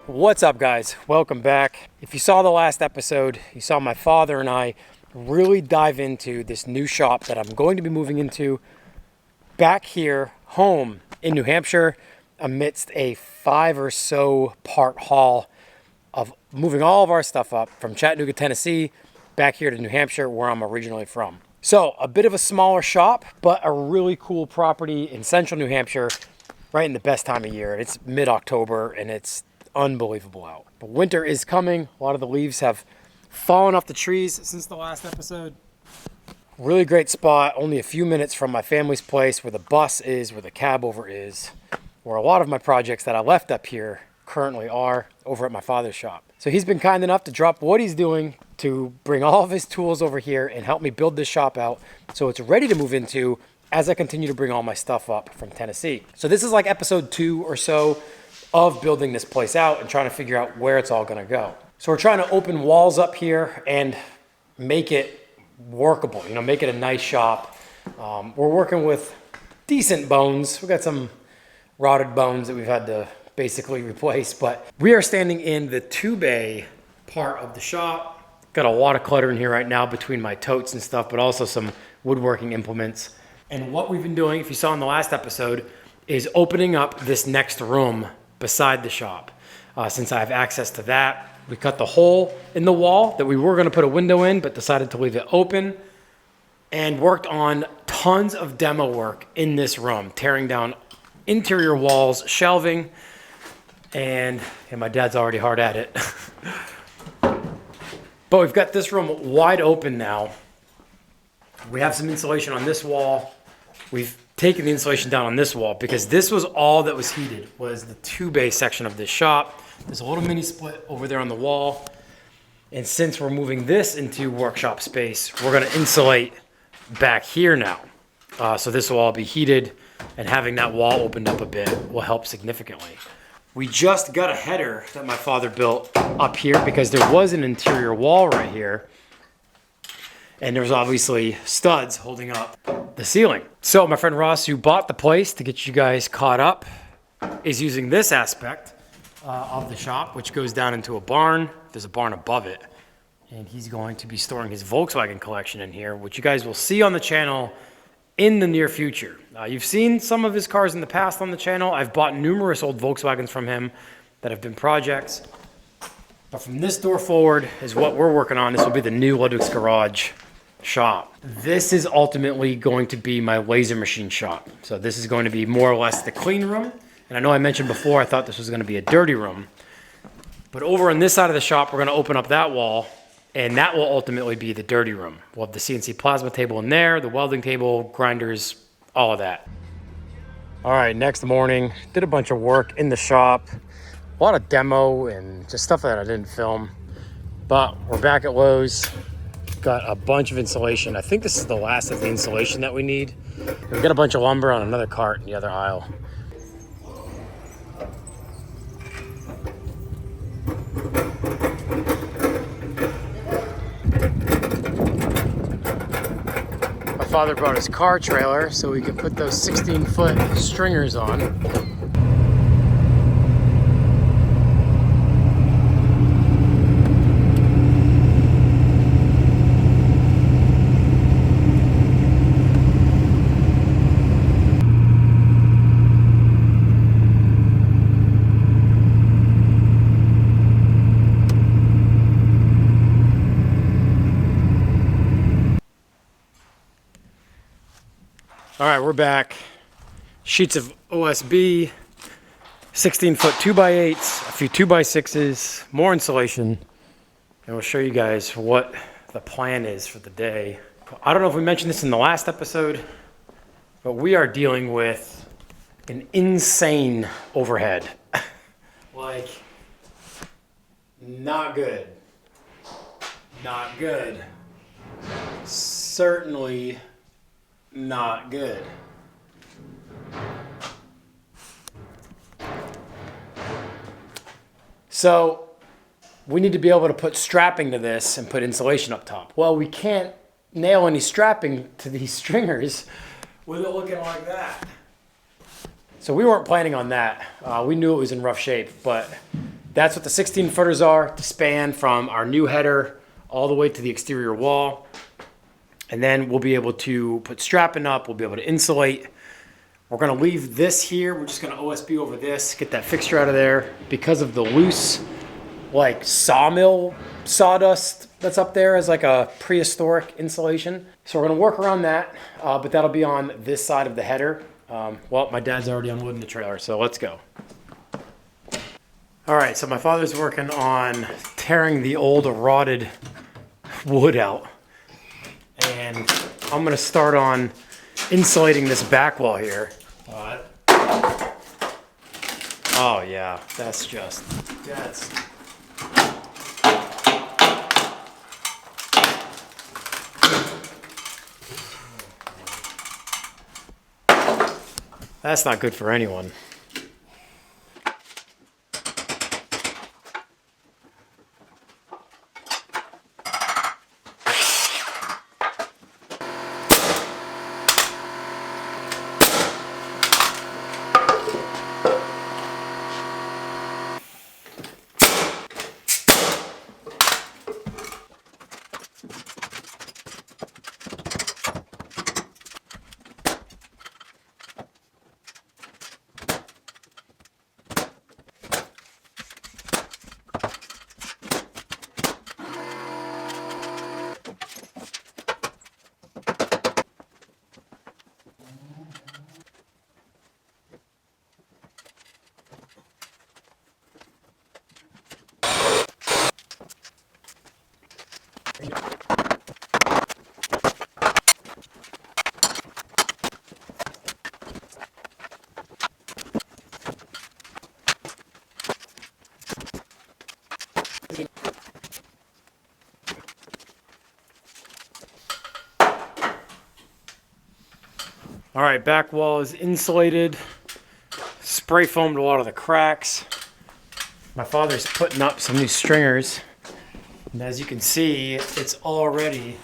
What's up, guys? Welcome back. If you saw the last episode, you saw my father and I really dive into this new shop that I'm going to be moving into back here home in New Hampshire amidst a 5 or so part haul of moving all of our stuff up from Chattanooga, Tennessee back here to New Hampshire, where I'm originally from. So a bit of a smaller shop, but a really cool property in central New Hampshire right in the best time of year. It's mid-October and it's unbelievable out. But winter is coming. A lot of the leaves have fallen off the trees since the last episode. Really great spot, only a few minutes from my family's place, where the bus is, where the cab over is, where a lot of my projects that I left up here currently are over at my father's shop. So he's been kind enough to drop what he's doing to bring all of his tools over here and help me build this shop out so it's ready to move into as I continue to bring all my stuff up from Tennessee. So this is like episode 2 or so of building this place out and trying to figure out where it's all gonna go. So we're trying to open walls up here and make it workable, make it a nice shop. We're working with decent bones. We've got some rotted bones that we've had to basically replace, but we are standing in the 2-bay part of the shop. Got a lot of clutter in here right now between my totes and stuff, but also some woodworking implements. And what we've been doing, if you saw in the last episode, is opening up this next room beside the shop. Since I have access to that, we cut the hole in the wall that we were gonna put a window in, but decided to leave it open, and worked on tons of demo work in this room, tearing down interior walls, shelving, and my dad's already hard at it. But we've got this room wide open now. We have some insulation on this wall. We've taken the insulation down on this wall because this was all that was heated, was the 2-bay section of this shop. There's a little mini split over there on the wall. And since we're moving this into workshop space, we're gonna insulate back here now. So this will all be heated, and having that wall opened up a bit will help significantly. We just got a header that my father built up here because there was an interior wall right here. And there's obviously studs holding up the ceiling. So my friend Ross, who bought the place to get you guys caught up, is using this aspect of the shop, which goes down into a barn. There's a barn above it. And he's going to be storing his Volkswagen collection in here, which you guys will see on the channel in the near future. You've seen some of his cars in the past on the channel. I've bought numerous old Volkswagens from him that have been projects. But from this door forward is what we're working on. This will be the new Ludwick's garage shop. This is ultimately going to be my laser machine shop. So this is going to be more or less the clean room. And I know I mentioned before I thought this was going to be a dirty room. But over on this side of the shop, we're going to open up that wall, and that will ultimately be the dirty room. We'll have the CNC plasma table in there, the welding table, grinders, all of that. All right, next morning, did a bunch of work in the shop. A lot of demo and just stuff that I didn't film. But we're back at Lowe's. Got a bunch of insulation. I think this is the last of the insulation that we need. We've got a bunch of lumber on another cart in the other aisle. My father brought his car trailer so we could put those 16-foot stringers on. All right, we're back. Sheets of OSB, 16-foot 2x8s, a few 2x6s, more insulation, and we'll show you guys what the plan is for the day. I don't know if we mentioned this in the last episode, but we are dealing with an insane overhead. Like, not good. Not good. Certainly not good. So we need to be able to put strapping to this and put insulation up top. Well, we can't nail any strapping to these stringers with it looking like that. So we weren't planning on that. We knew it was in rough shape, but that's what the 16 footers are to span from our new header all the way to the exterior wall. And then we'll be able to put strapping up, we'll be able to insulate. We're gonna leave this here, we're just gonna OSB over this, get that fixture out of there. Because of the loose, like sawmill sawdust that's up there as like a prehistoric insulation. So we're gonna work around that, but that'll be on this side of the header. Well, my dad's already unloading the trailer, so let's go. All right, so my father's working on tearing the old rotted wood out. And I'm gonna start on insulating this back wall here. Oh yeah, that's not good for anyone. All right, back wall is insulated, spray foamed a lot of the cracks. My father's putting up some new stringers, and as you can see, it's already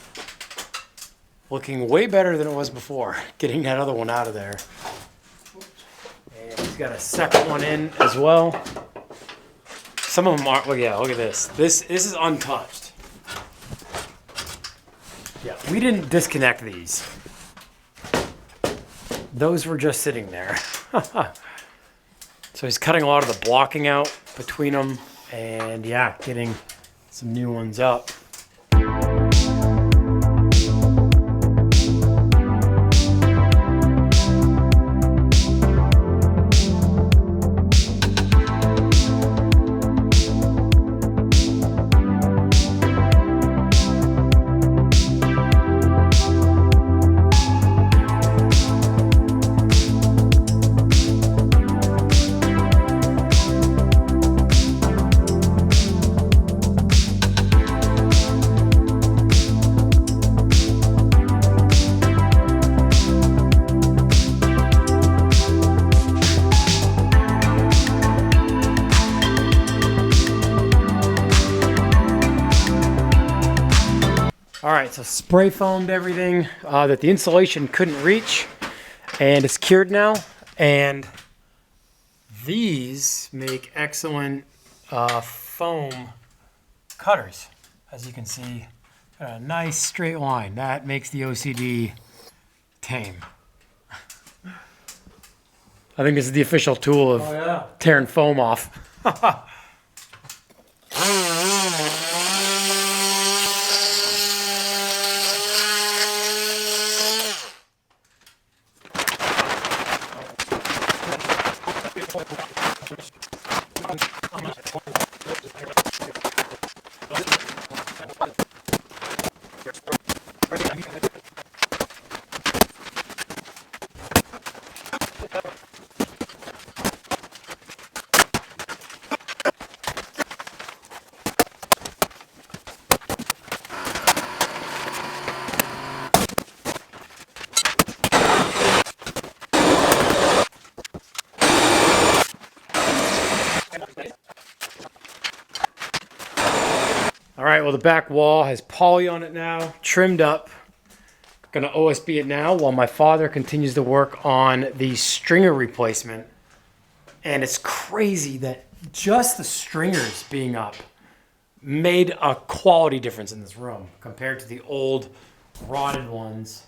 looking way better than it was before, getting that other one out of there. And he's got a second one in as well. Some of them are, look at this. This is untouched. Yeah, we didn't disconnect these. Those were just sitting there. So he's cutting a lot of the blocking out between them and yeah, getting some new ones up. All right, so spray foamed everything that the insulation couldn't reach, and it's cured now. And these make excellent foam cutters. As you can see, got a nice straight line. That makes the OCD tame. I think this is the official tool of tearing foam off. All right, well, the back wall has poly on it now, trimmed up. Gonna OSB it now while my father continues to work on the stringer replacement. And it's crazy that just the stringers being up made a quality difference in this room compared to the old rotted ones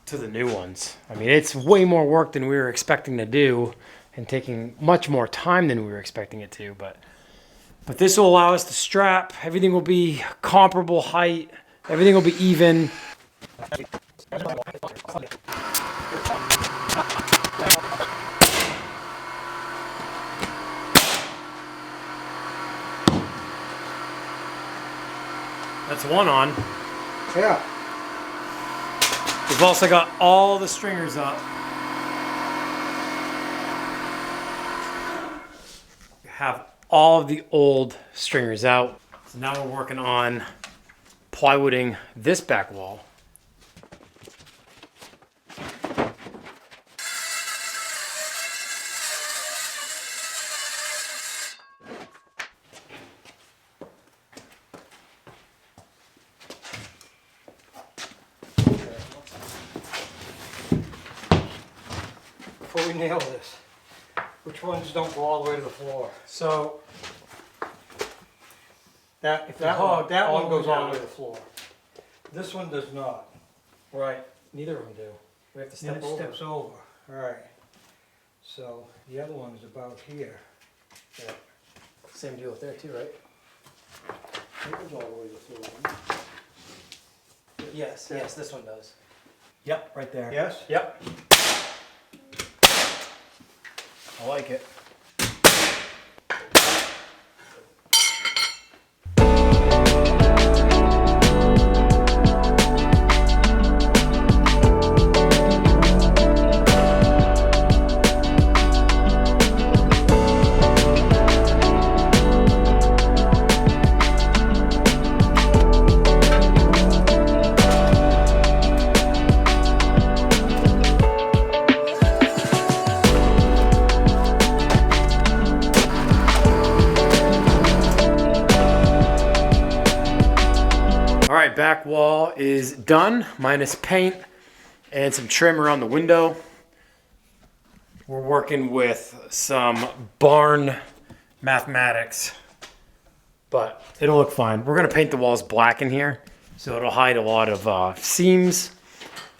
to the new ones. I mean, it's way more work than we were expecting to do and taking much more time than we were expecting it to, but this will allow us to strap. Everything will be comparable height. Everything will be even. That's one on. Yeah. We've also got all the stringers up. We have all of the old stringers out. So now we're working on plywooding this back wall. Before we nail this, which ones don't go all the way to the floor? So That hog one goes all down. the way to the floor. This one does not. right, neither of them do. We have to Then step it over. steps over. All right. So the other one is about here. Yeah. Same deal with there too, right? It goes all the way to the floor. Yes, yes, this one does. Yep, right there. Yes? Yep. I like it. All right, back wall is done, minus paint and some trim around the window. We're working with some barn mathematics, but it'll look fine. We're gonna paint the walls black in here, so it'll hide a lot of seams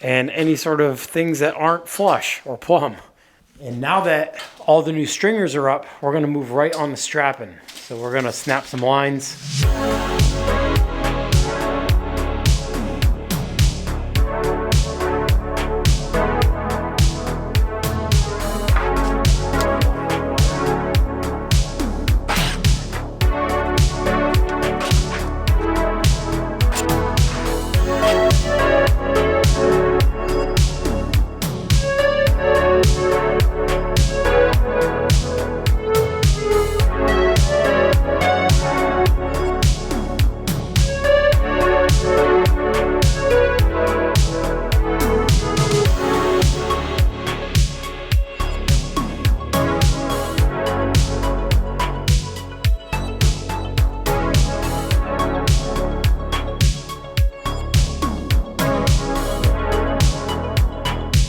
and any sort of things that aren't flush or plumb. And now that all the new stringers are up, we're gonna move right on the strapping. So we're gonna snap some lines.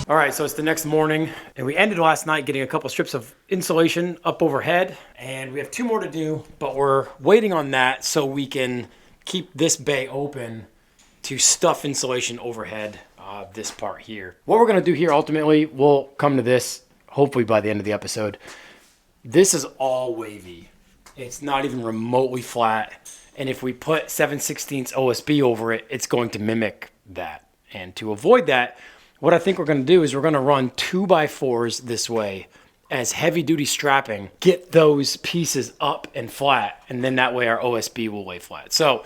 All right, so it's the next morning, and we ended last night getting a couple strips of insulation up overhead, and we have 2 more to do, but we're waiting on that so we can keep this bay open to stuff insulation overhead, this part here. What we're gonna do here ultimately, we'll come to this hopefully by the end of the episode. This is all wavy. It's not even remotely flat, and if we put 7/16 OSB over it, it's going to mimic that. And to avoid that, what I think we're gonna do is we're gonna run 2x4s this way as heavy duty strapping, get those pieces up and flat, and then that way our OSB will lay flat. So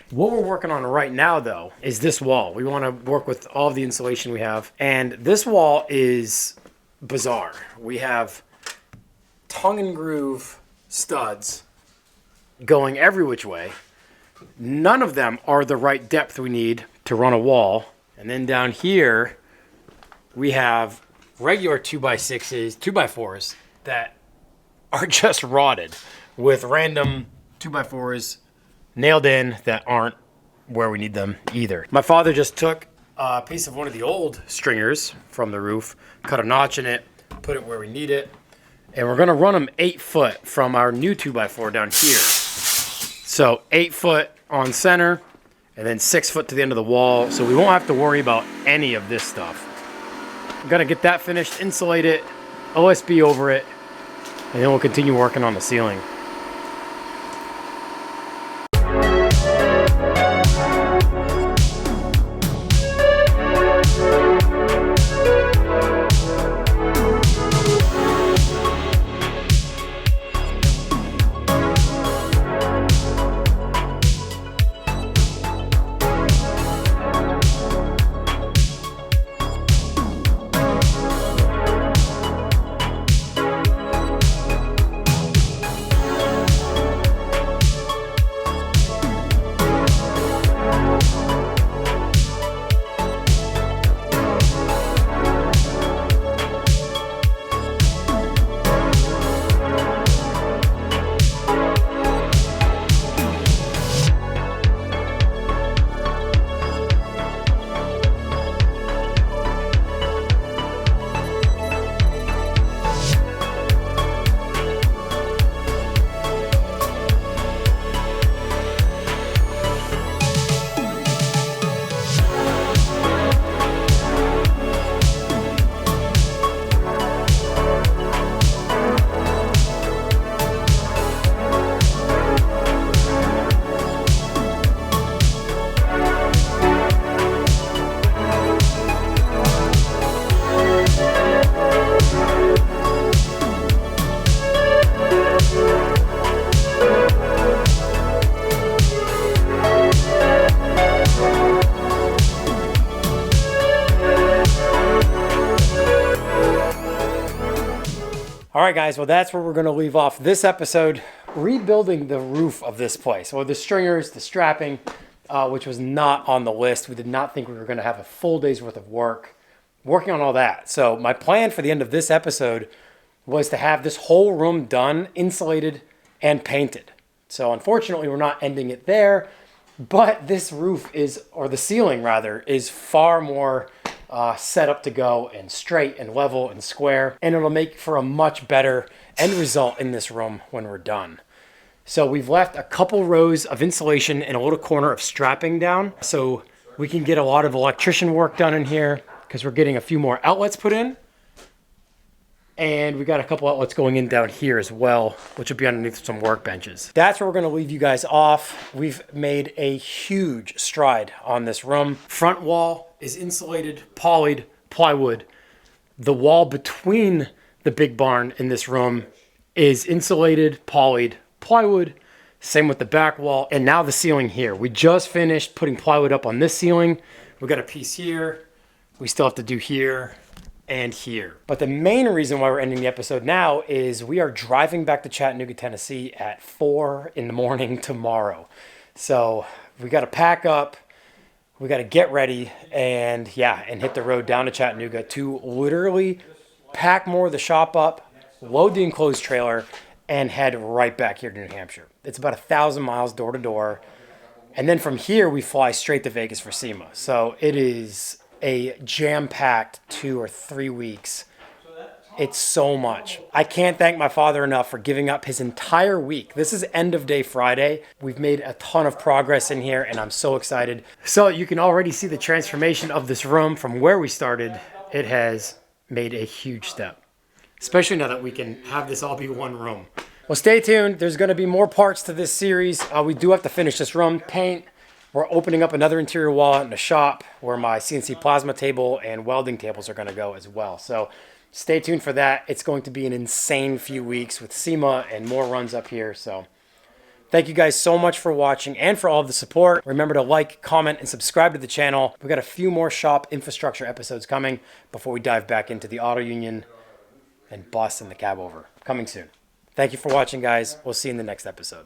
what we're working on right now though is this wall. We wanna work with all of the insulation we have. And this wall is bizarre. We have tongue and groove studs going every which way. None of them are the right depth we need to run a wall. And then down here, we have regular 2x6s, 2x4s that are just rotted with random 2x4s nailed in that aren't where we need them either. My father just took a piece of one of the old stringers from the roof, cut a notch in it, put it where we need it, And we're gonna run them 8 foot from our new 2x4 down here. So 8 foot on center, and then 6 foot to the end of the wall. So we won't have to worry about any of this stuff. I'm gonna get that finished, insulate it, OSB over it, and then we'll continue working on the ceiling. All right, guys, well, that's where we're going to leave off this episode, rebuilding the roof of this place. Well, the stringers, the strapping, which was not on the list. We did not think we were going to have a full day's worth of work working on all that. So my plan for the end of this episode was to have this whole room done, insulated, and painted. So unfortunately, we're not ending it there, but this roof is, or the ceiling rather, is far more set up to go and straight and level and square, and it'll make for a much better end result in this room when we're done. So we've left a couple rows of insulation and a little corner of strapping down so we can get a lot of electrician work done in here because we're getting a few more outlets put in. And we got a couple outlets going in down here as well, which will be underneath some workbenches. That's where we're going to leave you guys off. We've made a huge stride on this room. Front wall is insulated, polyed, plywood. The wall between the big barn in this room is insulated, polyed, plywood. Same with the back wall. And now the ceiling here. We just finished putting plywood up on this ceiling. We got a piece here. We still have to do here and here. But the main reason why we're ending the episode now is we are driving back to Chattanooga, Tennessee at 4 in the morning tomorrow. So we got to pack up, we got to get ready, and hit the road down to Chattanooga to literally pack more of the shop up, load the enclosed trailer, and head right back here to New Hampshire. It's about 1,000 miles door to door. And then from here, we fly straight to Vegas for SEMA. So it is a jam-packed 2 or 3 weeks. It's so much. I can't thank my father enough for giving up his entire week. This is end of day Friday. We've made a ton of progress in here and I'm so excited. So you can already see the transformation of this room from where we started. It has made a huge step, especially now that we can have this all be one room. Well, stay tuned. There's going to be more parts to this series. We do have to finish this room, paint. We're opening up another interior wall out in the shop where my CNC plasma table and welding tables are going to go as well. So stay tuned for that. It's going to be an insane few weeks with SEMA and more runs up here. So thank you guys so much for watching and for all of the support. Remember to like, comment, and subscribe to the channel. We've got a few more shop infrastructure episodes coming before we dive back into the auto union and busting the cab over. Coming soon. Thank you for watching, guys. We'll see you in the next episode.